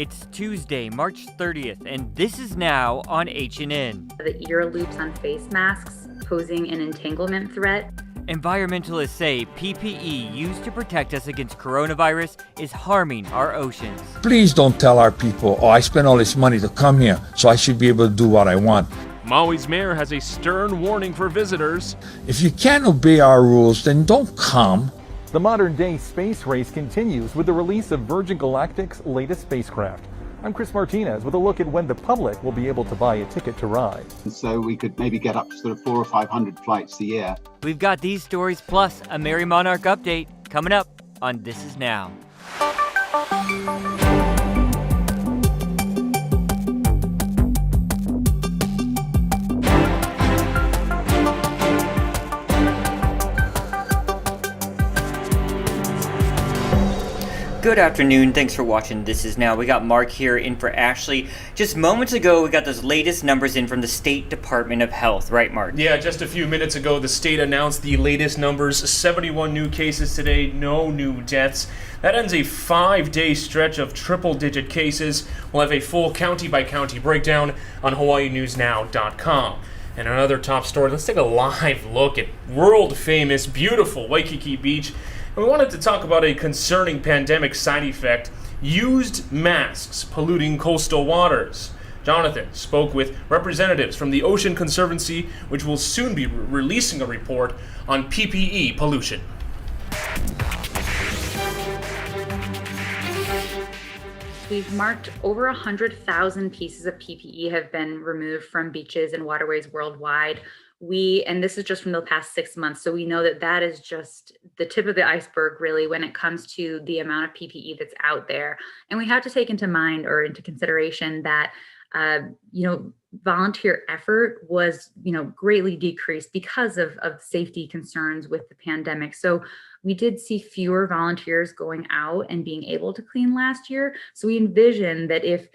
It's Tuesday, March 30th, and this is now on H&N. The ear loops on face masks posing an entanglement threat. Environmentalists say PPE used to protect us against coronavirus is harming our oceans. Please don't tell our people, oh, I spent all this money to come here, so I should be able to do what I want. Maui's mayor has a stern warning for visitors. If you can't obey our rules, then don't come. The modern-day space race continues with the release of Virgin Galactic's latest spacecraft. I'm Chris Martinez with a look at when the public will be able to buy a ticket to ride. So we could maybe get up to sort of 400 or 500 flights a year. We've got these stories plus a Merry Monarch update coming up on This Is Now. Good afternoon, thanks for watching This Is Now. We got Mark here in for Ashley. Just moments ago, we got those latest numbers in from the State Department of Health, right, Mark? Yeah, just a few minutes ago, the state announced the latest numbers. 71 new cases today, no new deaths. That ends a 5-day stretch of triple-digit cases. We'll have a full county-by-county breakdown on HawaiiNewsNow.com. And another top story, let's take a live look at world-famous, beautiful Waikiki Beach. And we wanted to talk about a concerning pandemic side effect, used masks polluting coastal waters. Jonathan spoke with representatives from the Ocean Conservancy, which will soon be releasing a report on PPE pollution. We've marked over 100,000 pieces of PPE have been removed from beaches and waterways worldwide. And this is just from the past 6 months, so we know that that is just the tip of the iceberg, really, when it comes to the amount of PPE that's out there. And we have to take into consideration that, volunteer effort was, greatly decreased because of safety concerns with the pandemic. So we did see fewer volunteers going out and being able to clean last year. So we envision that if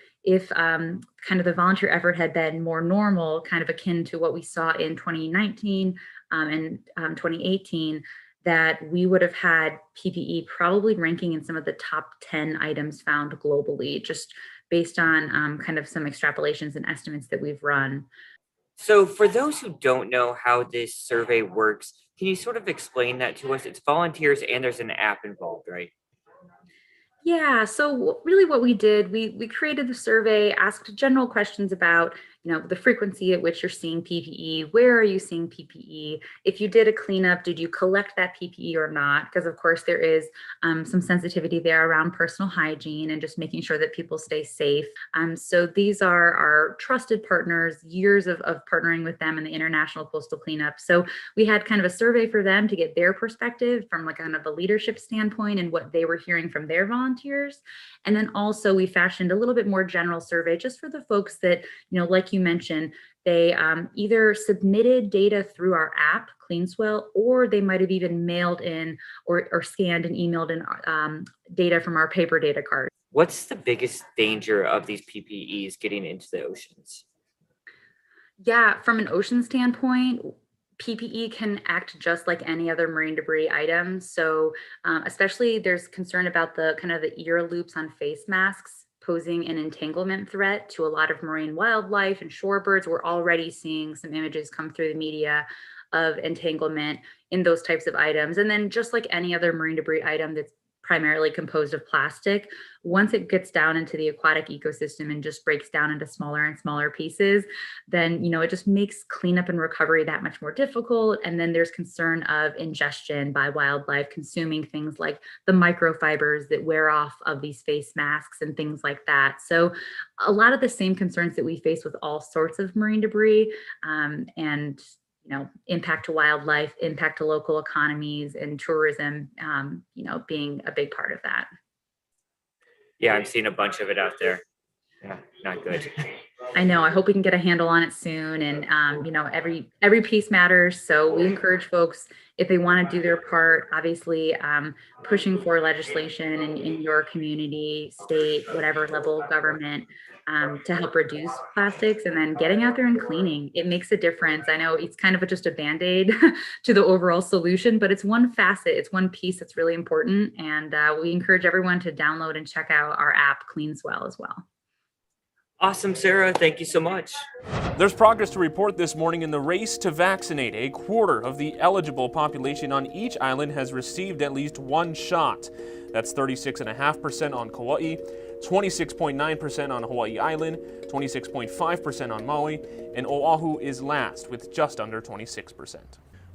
kind of the volunteer effort had been more normal, kind of akin to what we saw in 2019 and 2018, that we would have had PPE probably ranking in some of the top 10 items found globally, just based on kind of some extrapolations and estimates that we've run. So for those who don't know how this survey works, can you sort of explain that to us? It's volunteers and there's an app involved, right? Yeah, so really what we did, we created the survey, asked general questions about, the frequency at which you're seeing PPE, where are you seeing PPE? If you did a cleanup, did you collect that PPE or not? Because of course there is some sensitivity there around personal hygiene and just making sure that people stay safe. So these are our trusted partners, years of partnering with them in the International Coastal Cleanup. So we had kind of a survey for them to get their perspective from like kind of a leadership standpoint and what they were hearing from their volunteers. And then also we fashioned a little bit more general survey just for the folks that, like you mentioned, they either submitted data through our app, CleanSwell, or they might have even mailed in or scanned and emailed in data from our paper data card. What's the biggest danger of these PPEs getting into the oceans? Yeah, from an ocean standpoint, PPE can act just like any other marine debris item. So especially there's concern about the kind of the ear loops on face masks posing an entanglement threat to a lot of marine wildlife and shorebirds. We're already seeing some images come through the media of entanglement in those types of items. And then just like any other marine debris item that's primarily composed of plastic, once it gets down into the aquatic ecosystem and just breaks down into smaller and smaller pieces, then it just makes cleanup and recovery that much more difficult. And then there's concern of ingestion by wildlife consuming things like the microfibers that wear off of these face masks and things like that. So a lot of the same concerns that we face with all sorts of marine debris and impact to wildlife, impact to local economies and tourism, being a big part of that. Yeah, I'm seeing a bunch of it out there. Yeah, not good. I know. I hope we can get a handle on it soon. And every piece matters. So we encourage folks, if they want to do their part, obviously pushing for legislation in your community, state, whatever level of government, to help reduce plastics, and then getting out there and cleaning. It makes a difference. I know it's kind of just a band-aid to the overall solution, but it's one facet, it's one piece that's really important. And we encourage everyone to download and check out our app, CleanSwell, as well. Awesome, Sarah. Thank you so much. There's progress to report this morning in the race to vaccinate. A quarter of the eligible population on each island has received at least one shot. That's 36.5% on Kauai, 26.9% on Hawaii Island, 26.5% on Maui, and Oahu is last with just under 26%.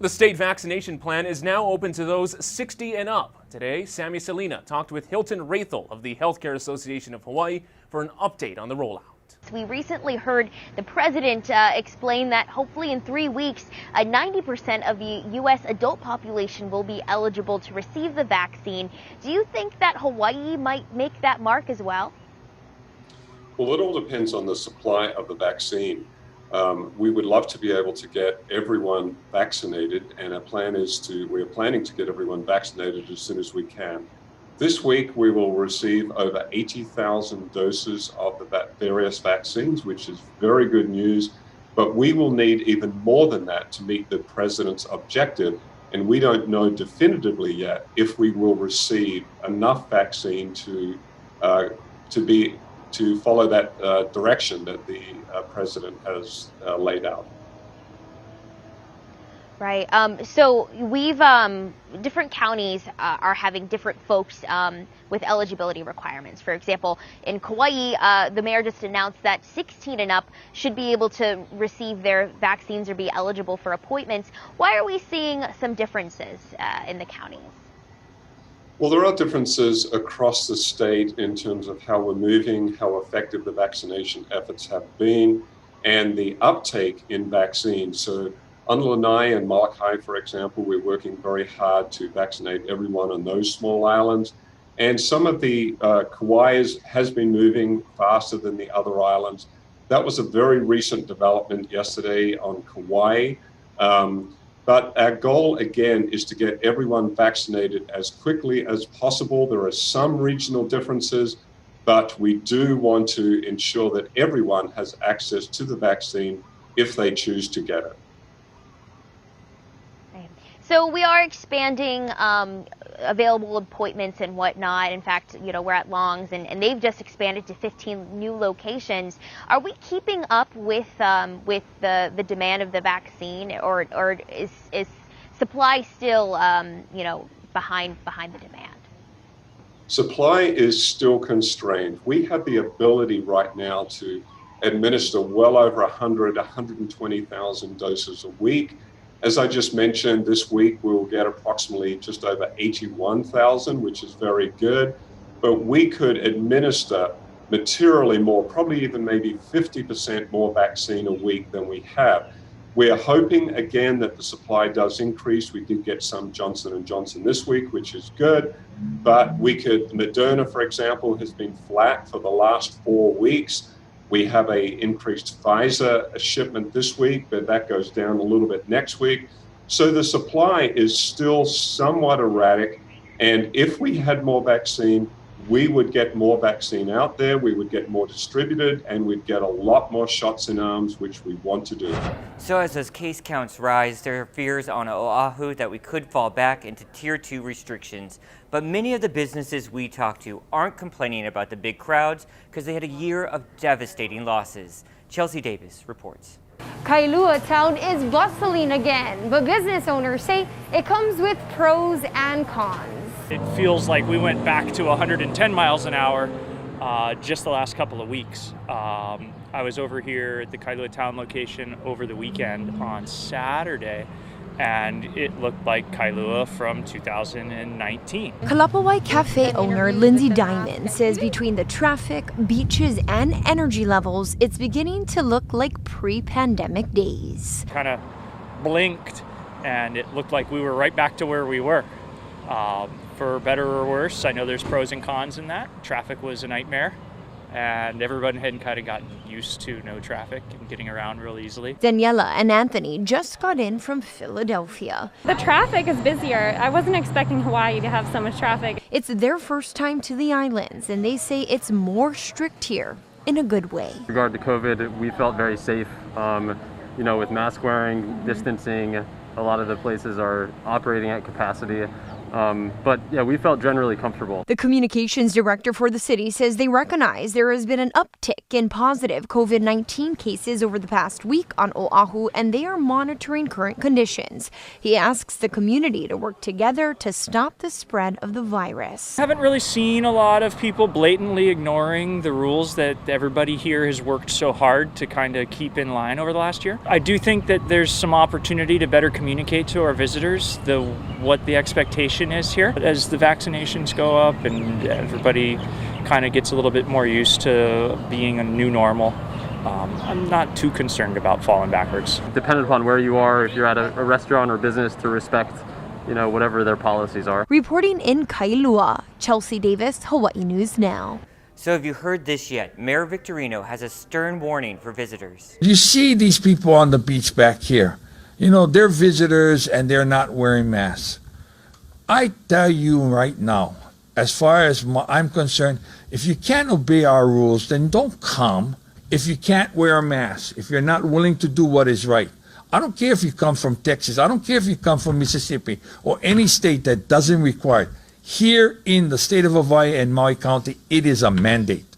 The state vaccination plan is now open to those 60 and up. Today, Sammy Salina talked with Hilton Rathel of the Healthcare Association of Hawaii for an update on the rollout. We recently heard the president explain that hopefully in 3 weeks, 90% of the U.S. adult population will be eligible to receive the vaccine. Do you think that Hawaii might make that mark as well? Well, it all depends on the supply of the vaccine. We would love to be able to get everyone vaccinated, and we're planning to get everyone vaccinated as soon as we can. This week, we will receive over 80,000 doses of the various vaccines, which is very good news, but we will need even more than that to meet the president's objective, and we don't know definitively yet if we will receive enough vaccine to follow that direction that the president has laid out. Right. So we've different counties are having different folks with eligibility requirements. For example, in Kauai, the mayor just announced that 16 and up should be able to receive their vaccines or be eligible for appointments. Why are we seeing some differences in the counties? Well, there are differences across the state in terms of how we're moving, how effective the vaccination efforts have been, and the uptake in vaccines. So on Lanai and Molokai, for example, we're working very hard to vaccinate everyone on those small islands. And some of the Kauai's has been moving faster than the other islands. That was a very recent development yesterday on Kauai. But our goal, again, is to get everyone vaccinated as quickly as possible. There are some regional differences, but we do want to ensure that everyone has access to the vaccine if they choose to get it. So we are expanding available appointments and whatnot. In fact, we're at Long's and they've just expanded to 15 new locations. Are we keeping up with the demand of the vaccine, or is supply still behind the demand? Supply is still constrained. We have the ability right now to administer well over 120,000 doses a week. As I just mentioned, this week we'll get approximately just over 81,000, which is very good. But we could administer materially more, probably even maybe 50% more vaccine a week than we have. We are hoping, again, that the supply does increase. We did get some Johnson & Johnson this week, which is good. But Moderna, for example, has been flat for the last 4 weeks. We have an increased Pfizer shipment this week, but that goes down a little bit next week. So the supply is still somewhat erratic. And if we had more vaccine, we would get more vaccine out there, we would get more distributed, and we'd get a lot more shots in arms, which we want to do. So as those case counts rise, there are fears on Oahu that we could fall back into Tier 2 restrictions. But many of the businesses we talk to aren't complaining about the big crowds because they had a year of devastating losses. Chelsea Davis reports. Kailua town is bustling again, but business owners say it comes with pros and cons. It feels like we went back to 110 miles an hour just the last couple of weeks. I was over here at the Kailua town location over the weekend on Saturday, and it looked like Kailua from 2019. Kalapawai Cafe owner Lindsay Diamond says between the traffic, beaches, and energy levels, it's beginning to look like pre-pandemic days. Kind of blinked, and it looked like we were right back to where we were. For better or worse, I know there's pros and cons in that. Traffic was a nightmare. and everyone had kind of gotten used to no traffic and getting around real easily. Daniela and Anthony just got in from Philadelphia. The traffic is busier. I wasn't expecting Hawaii to have so much traffic. It's their first time to the islands, and they say it's more strict here in a good way. In regard to COVID, we felt very safe, with mask wearing, distancing. A lot of the places are operating at capacity. But yeah, we felt generally comfortable. The communications director for the city says they recognize there has been an uptick in positive COVID-19 cases over the past week on Oahu, and they are monitoring current conditions. He asks the community to work together to stop the spread of the virus. I haven't really seen a lot of people blatantly ignoring the rules that everybody here has worked so hard to kind of keep in line over the last year. I do think that there's some opportunity to better communicate to our visitors what the expectation is here. As the vaccinations go up and everybody kind of gets a little bit more used to being a new normal, I'm not too concerned about falling backwards. Depending upon where you are, if you're at a restaurant or business, to respect, whatever their policies are. Reporting in Kailua, Chelsea Davis, Hawaii News Now. So have you heard this yet? Mayor Victorino has a stern warning for visitors. You see these people on the beach back here. They're visitors and they're not wearing masks. I tell you right now, as far as I'm concerned, if you can't obey our rules, then don't come. If you can't wear a mask, if you're not willing to do what is right. I don't care if you come from Texas. I don't care if you come from Mississippi or any state that doesn't require it. Here in the state of Hawaii and Maui County, it is a mandate.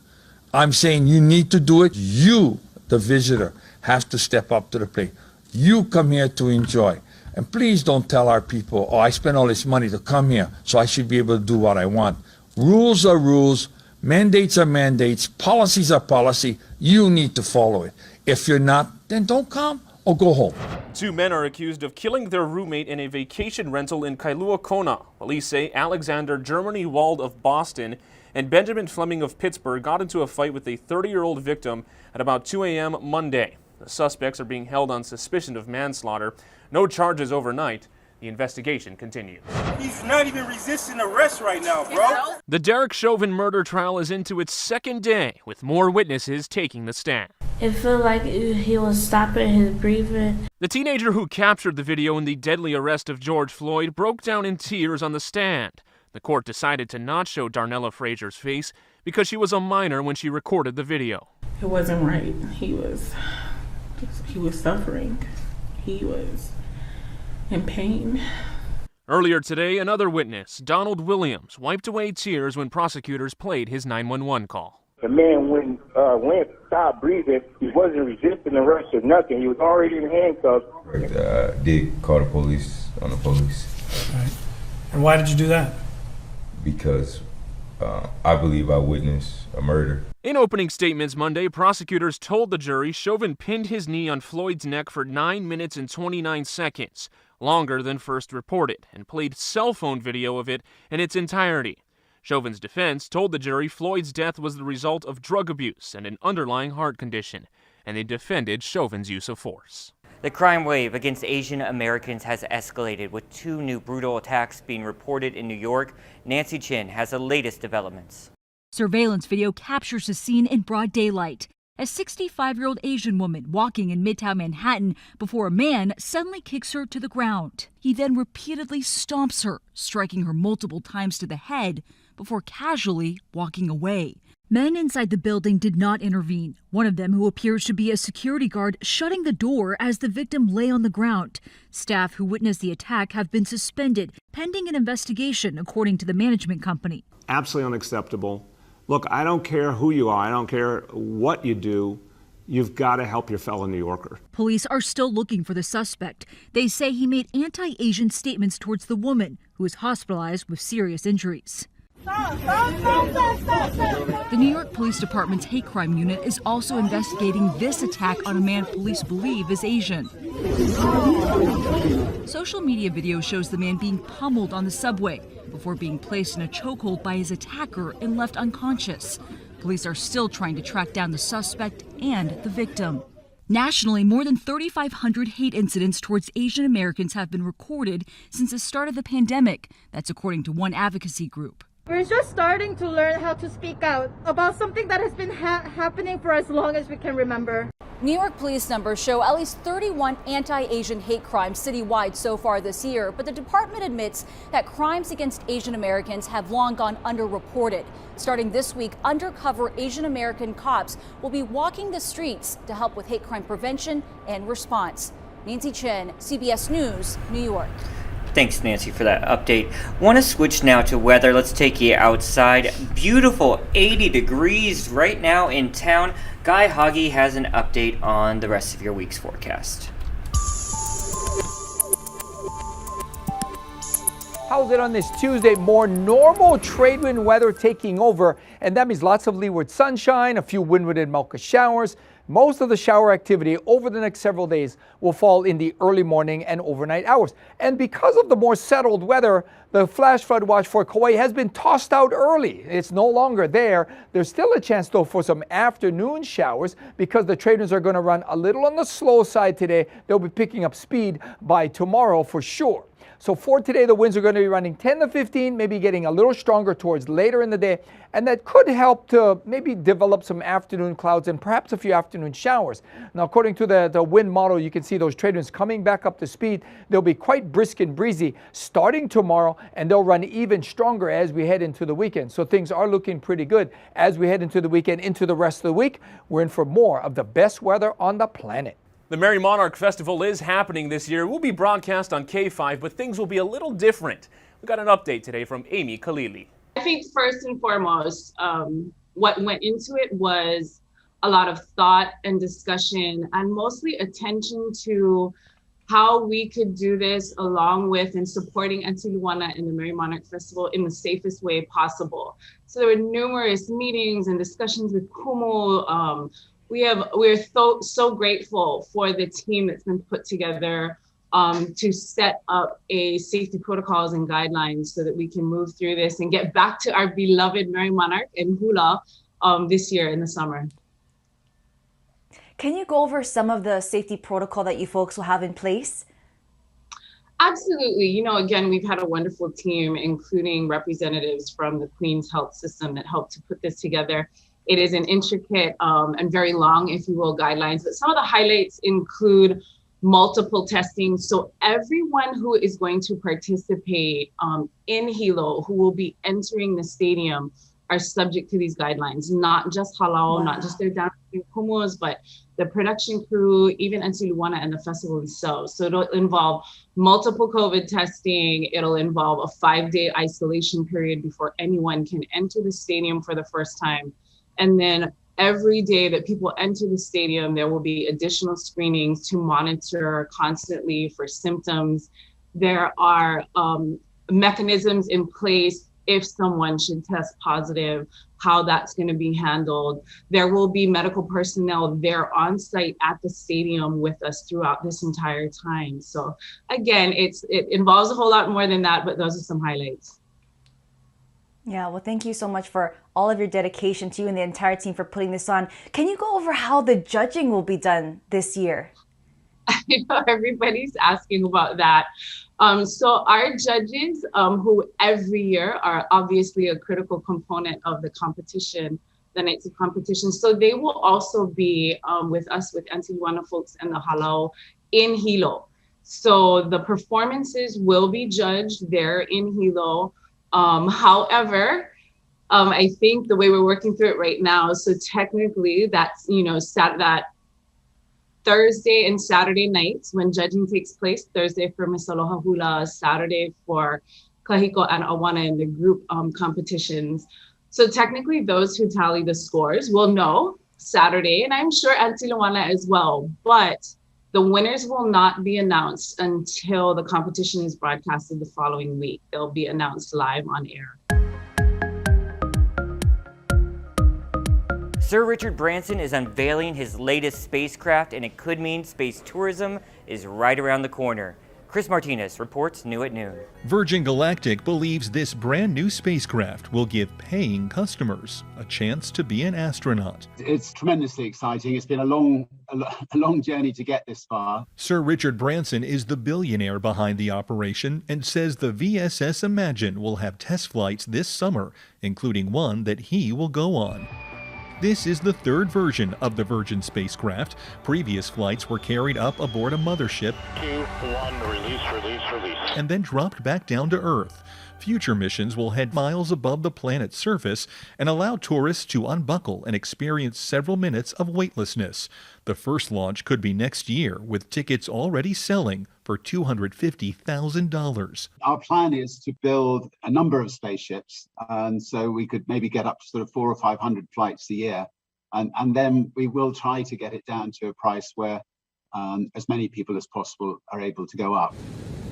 I'm saying you need to do it. You, the visitor, have to step up to the plate. You come here to enjoy. And please don't tell our people, I spent all this money to come here, so I should be able to do what I want. Rules are rules, mandates are mandates, policies are policy. You need to follow it. If you're not, then don't come or go home. 2 men are accused of killing their roommate in a vacation rental in Kailua, Kona. Police say Alexander Germany Wald of Boston and Benjamin Fleming of Pittsburgh got into a fight with a 30-year-old victim at about 2 a.m. Monday. The suspects are being held on suspicion of manslaughter. No charges overnight. The investigation continues. He's not even resisting arrest right now, bro. The Derrick Chauvin murder trial is into its second day, with more witnesses taking the stand. It felt like he was stopping his breathing. The teenager who captured the video in the deadly arrest of George Floyd broke down in tears on the stand. The court decided to not show Darnella Frazier's face because she was a minor when she recorded the video. It wasn't right. He was suffering. He was in pain. Earlier today, another witness, Donald Williams, wiped away tears when prosecutors played his 911 call. The man went stopped breathing. He wasn't resisting arrest or nothing. He was already in handcuffs. Did call the police on the police. Right. And why did you do that? Because I believe I witnessed a murder. In opening statements Monday, prosecutors told the jury Chauvin pinned his knee on Floyd's neck for 9 minutes and 29 seconds, longer than first reported, and played cell phone video of it in its entirety. Chauvin's defense told the jury Floyd's death was the result of drug abuse and an underlying heart condition, and they defended Chauvin's use of force. The crime wave against Asian Americans has escalated, with 2 new brutal attacks being reported in New York. Nancy Chin has the latest developments. Surveillance video captures the scene in broad daylight. A 65-year-old Asian woman walking in Midtown Manhattan before a man suddenly kicks her to the ground. He then repeatedly stomps her, striking her multiple times to the head before casually walking away. Men inside the building did not intervene. One of them, who appears to be a security guard, shutting the door as the victim lay on the ground. Staff who witnessed the attack have been suspended, pending an investigation, according to the management company. Absolutely unacceptable. Look, I don't care who you are. I don't care what you do. You've got to help your fellow New Yorker. Police are still looking for the suspect. They say he made anti-Asian statements towards the woman, who is hospitalized with serious injuries. The New York Police Department's hate crime unit is also investigating this attack on a man police believe is Asian. Social media video shows the man being pummeled on the subway before being placed in a chokehold by his attacker and left unconscious. Police are still trying to track down the suspect and the victim. Nationally, more than 3,500 hate incidents towards Asian Americans have been recorded since the start of the pandemic. That's according to one advocacy group. We're just starting to learn how to speak out about something that has been happening for as long as we can remember. New York police numbers show at least 31 anti-Asian hate crimes citywide so far this year, but the department admits that crimes against Asian Americans have long gone underreported. Starting this week, undercover Asian American cops will be walking the streets to help with hate crime prevention and response. Nancy Chen, CBS News, New York. Thanks, Nancy, for that update. Want to switch now to weather. Let's take you outside. Beautiful 80 degrees right now in town. Guy Hoggy has an update on the rest of your week's forecast. How's it on this Tuesday? More normal trade wind weather taking over, and that means lots of leeward sunshine, a few windward and Malka showers. Most of the shower activity over the next several days will fall in the early morning and overnight hours. And because of the more settled weather, the flash flood watch for Kauai has been tossed out early. It's no longer there. There's still a chance, though, for some afternoon showers because the trade winds are going to run a little on the slow side today. They'll be picking up speed by tomorrow for sure. So for today, the winds are going to be running 10 to 15, maybe getting a little stronger towards later in the day. And that could help to maybe develop some afternoon clouds and perhaps a few afternoon showers. Now, according to the wind model, you can see those trade winds coming back up to speed. They'll be quite brisk and breezy starting tomorrow, and they'll run even stronger as we head into the weekend. So things are looking pretty good as we head into the weekend, into the rest of the week. We're in for more of the best weather on the planet. The Merry Monarch Festival is happening this year. It will be broadcast on K5, but things will be a little different. We got an update today from Amy Khalili. I think first and foremost, what went into it was a lot of thought and discussion and mostly attention to how we could do this along with and supporting Antiluana and the Merry Monarch Festival in the safest way possible. So there were numerous meetings and discussions with Kumu. We're so grateful for the team that's been put together to set up a safety protocols and guidelines so that we can move through this and get back to our beloved Merry Monarch and hula this year in the summer. Can you go over some of the safety protocol that you folks will have in place? Absolutely. You know, again, we've had a wonderful team, including representatives from the Queen's Health System that helped to put this together. It is an intricate and very long, if you will, guidelines, but some of the highlights include multiple testing. So everyone who is going to participate in Hilo, who will be entering the stadium, are subject to these guidelines, not just halal, not just their downstream kumus, but the production crew, even Antiluana and the festival themselves. So it'll involve multiple COVID testing. It'll involve a 5-day isolation period before anyone can enter the stadium for the first time. And then every day that people enter the stadium, there will be additional screenings to monitor constantly for symptoms. There are mechanisms in place if someone should test positive, how that's going to be handled. There will be medical personnel there on site at the stadium with us throughout this entire time. So again, it involves a whole lot more than that, but those are some highlights. Yeah, well, thank you so much for all of your dedication to you and the entire team for putting this on. Can you go over how the judging will be done this year? I know everybody's asking about that. So our judges, who every year are obviously a critical component of the competition, the nights of competition. So they will also be with us, with Antiluana folks and the Halau in Hilo. So the performances will be judged there in Hilo. However, I think the way we're working through it right now, so technically that's, that Thursday and Saturday nights when judging takes place, Thursday for Miss Aloha Hula, Saturday for Kahiko and Awana in the group competitions. So technically those who tally the scores will know Saturday, and I'm sure Antiluana as well, but the winners will not be announced until the competition is broadcasted the following week. They'll be announced live on air. Sir Richard Branson is unveiling his latest spacecraft, and it could mean space tourism is right around the corner. Chris Martinez reports new at noon. Virgin Galactic believes this brand new spacecraft will give paying customers a chance to be an astronaut. It's tremendously exciting. It's been a long journey to get this far. Sir Richard Branson is the billionaire behind the operation and says the VSS Imagine will have test flights this summer, including one that he will go on. This is the third version of the Virgin spacecraft. Previous flights were carried up aboard a mothership 2, 1, release. and then dropped back down to Earth. Future missions will head miles above the planet's surface and allow tourists to unbuckle and experience several minutes of weightlessness. The first launch could be next year, with tickets already selling for $250,000. Our plan is to build a number of spaceships, and so we could maybe get up to sort of 400 or 500 flights a year. And then we will try to get it down to a price where as many people as possible are able to go up.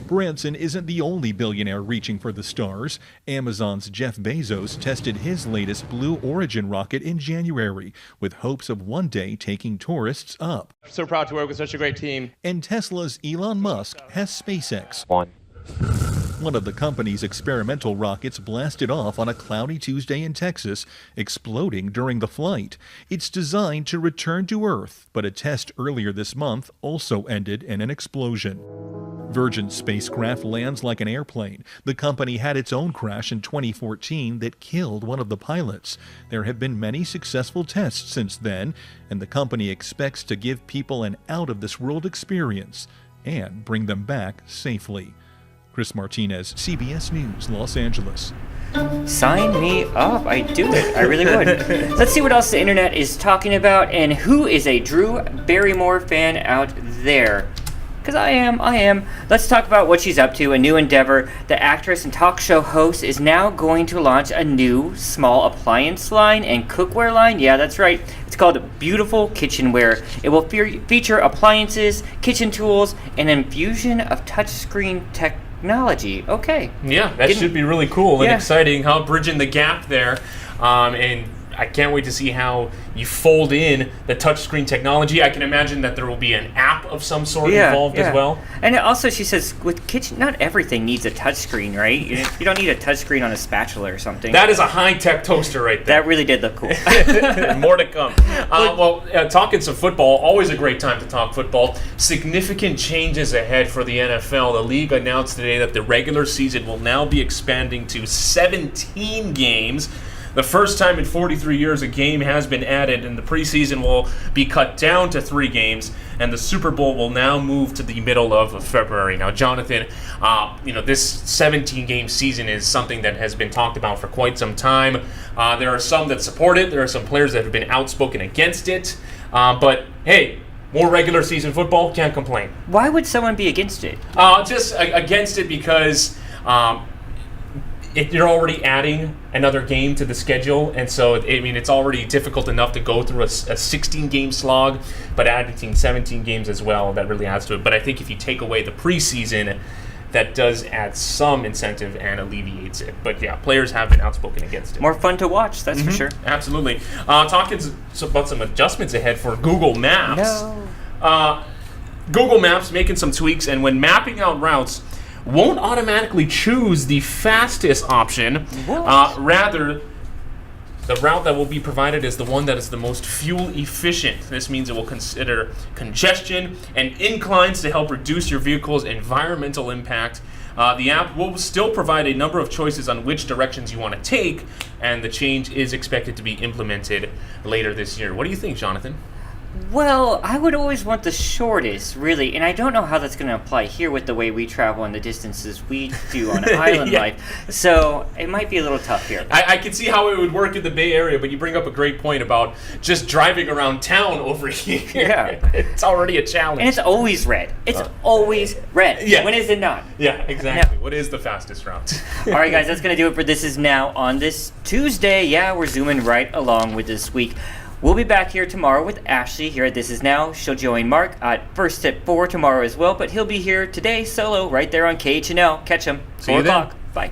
Branson isn't the only billionaire reaching for the stars. Amazon's Jeff Bezos tested his latest Blue Origin rocket in January, with hopes of one day taking tourists up. So proud to work with such a great team. And Tesla's Elon Musk has SpaceX. One of the company's experimental rockets blasted off on a cloudy Tuesday in Texas, exploding during the flight. It's designed to return to Earth, but a test earlier this month also ended in an explosion. Virgin spacecraft lands like an airplane. The company had its own crash in 2014 that killed one of the pilots. There have been many successful tests since then, and the company expects to give people an out-of-this-world experience and bring them back safely. Chris Martinez, CBS News, Los Angeles. Sign me up. I'd do it. I really would. Let's see what else the internet is talking about and who is a Drew Barrymore fan out there. Because I am. Let's talk about what she's up to, a new endeavor. The actress and talk show host is now going to launch a new small appliance line and cookware line. Yeah, that's right. It's called Beautiful Kitchenware. It will feature appliances, kitchen tools, and an infusion of touchscreen technology. Okay. Yeah, that should be really cool and exciting. How bridging the gap there. And I can't wait to see how you fold in the touchscreen technology. I can imagine that there will be an app of some sort involved as well. And also she says with kitchen, not everything needs a touchscreen, right? You don't need a touchscreen on a spatula or something. That is a high-tech toaster right there. That really did look cool. More to come. Talking some football, always a great time to talk football. Significant changes ahead for the NFL. The league announced today that the regular season will now be expanding to 17 games. The first time in 43 years a game has been added, and the preseason will be cut down to 3 games, and the Super Bowl will now move to the middle of February. Now, Jonathan, this 17-game season is something that has been talked about for quite some time. There are some that support it. There are some players that have been outspoken against it. But, hey, more regular season football, can't complain. Why would someone be against it? Just against it because you're already adding another game to the schedule, and so it's already difficult enough to go through a 16-game slog, but adding 17 games as well, that really adds to it. But I think if you take away the preseason, that does add some incentive and alleviates it. But yeah, players have been outspoken against it. More fun to watch, that's for sure. Absolutely. Talking about some adjustments ahead for Google Maps. Google Maps making some tweaks, and when mapping out routes, won't automatically choose the fastest option. Rather, the route that will be provided is the one that is the most fuel efficient. This means it will consider congestion and inclines to help reduce your vehicle's environmental impact. The app will still provide a number of choices on which directions you want to take, and the change is expected to be implemented later this year. What do you think, Jonathan? Well, I would always want the shortest, really, and I don't know how that's going to apply here with the way we travel and the distances we do on island life, so it might be a little tough here. I can see how it would work in the Bay Area, but you bring up a great point about just driving around town over here. Yeah. It's already a challenge. And it's always red. It's always red. Yeah. When is it not? Yeah, exactly. What is the fastest route? All right, guys, that's going to do it for This Is Now on this Tuesday. Yeah, we're zooming right along with this week. We'll be back here tomorrow with Ashley here at This Is Now. She'll join Mark at First at 4 tomorrow as well, but he'll be here today solo right there on KHNL. Catch him. 4 o'clock. Bye.